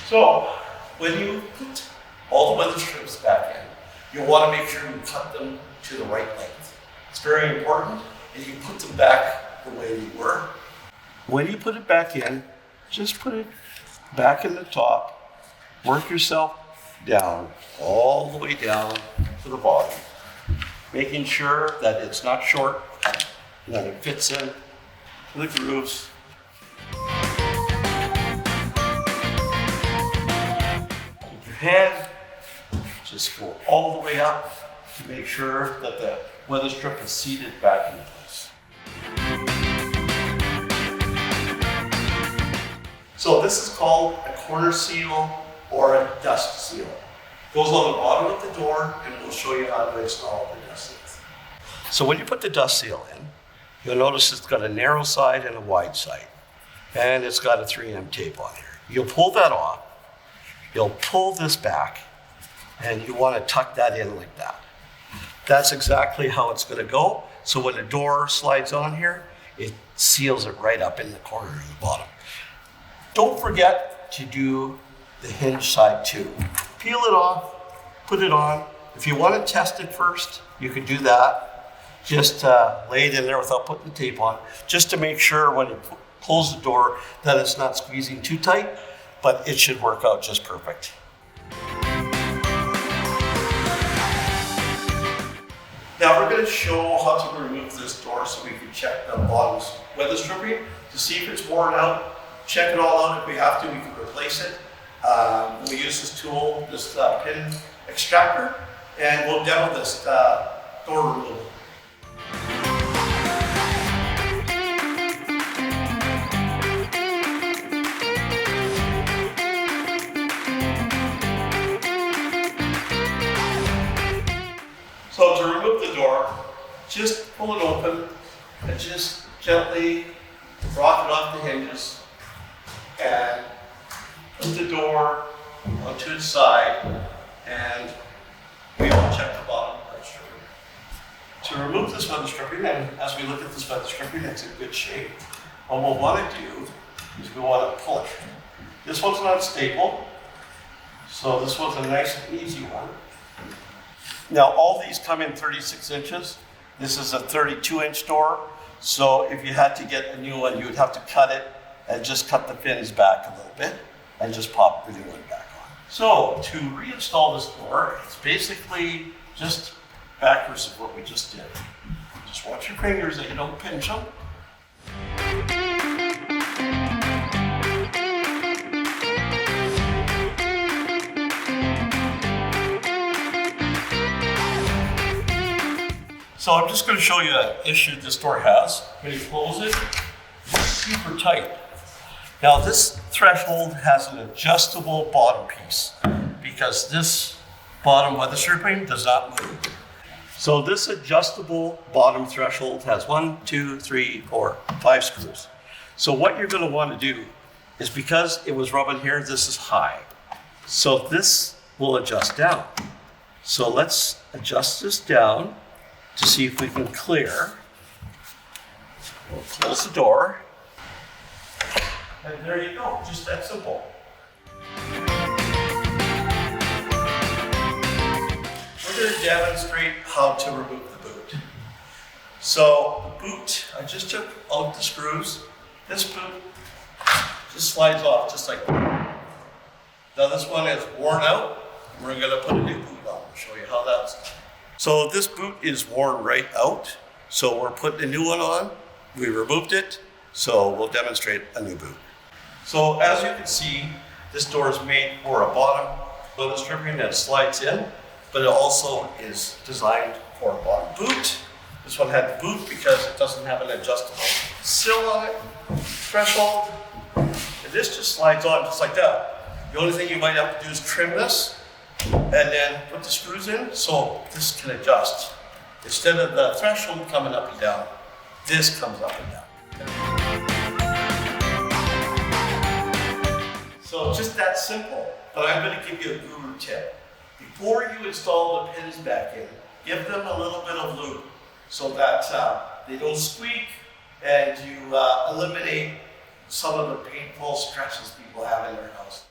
So when you put all the weather strips back in, you want to make sure you cut them to the right length. It's very important, and you put them back the way they were. When you put it back in, just put it back in the top, work yourself down, all the way down to the bottom, making sure that it's not short, and that it fits in the grooves. Keep your hand, just go all the way up to make sure that the weather strip is seated back in place. So this is called a corner seal or a dust seal. Goes on the bottom of the door, and we'll show you how to install the dust seal. So when you put the dust seal in, you'll notice it's got a narrow side and a wide side, and it's got a 3M tape on here. You'll pull that off, you'll pull this back, and you want to tuck that in like that. That's exactly how it's going to go. So when the door slides on here, it seals it right up in the corner of the bottom. Don't forget to do the hinge side too. Peel it off, put it on. If you want to test it first, you can do that. Just lay it in there without putting the tape on, just to make sure when you close the door that it's not squeezing too tight, but it should work out just perfect. Now we're going to show how to remove this door so we can check the bottom's weather stripping to see if it's worn out. Check it all out. If we have to, we can replace it. We use this tool, this pin extractor, and we'll demo this door removal. So to remove the door, just pull it open and just gently rock it off the hinges and put the door onto its side, and we all check the bottom weather stripping. To remove this weather stripping, and as we look at this weather stripping, it's in good shape. What we'll want to do is we want to pull it. This one's not stapled, so this one's a nice and easy one. Now all these come in 36 inches. This is a 32-inch door, so if you had to get a new one, you would have to cut it and just cut the fins back a little bit and just pop the new one back on. So to reinstall this door, it's basically just backwards of what we just did. Just watch your fingers that you don't pinch them. So I'm just going to show you an issue this door has. When you close it, it's super tight. Now this threshold has an adjustable bottom piece because this bottom weather stripping does not move. So this adjustable bottom threshold has 1, 2, 3, 4, 5 screws. So what you're going to want to do is, because it was rubbing here, this is high. So this will adjust down. So let's adjust this down to see if we can clear. We'll close the door. And there you go, just that simple. We're going to demonstrate how to remove the boot. So the boot, I just took out the screws. This boot just slides off just like that. Now this one is worn out. We're going to put a new boot on. I'll show you how that's. So this boot is worn right out. So we're putting a new one on. We removed it. So we'll demonstrate a new boot. So as you can see, this door is made for a bottom weather stripping that slides in, but it also is designed for a bottom boot. This one had the boot because it doesn't have an adjustable sill on it, threshold, and this just slides on just like that. The only thing you might have to do is trim this and then put the screws in so this can adjust. Instead of the threshold coming up and down, this comes up and down. So just that simple, but I'm going to give you a guru tip. Before you install the pins back in, give them a little bit of lube so that they don't squeak, and you eliminate some of the painful stresses people have in their house.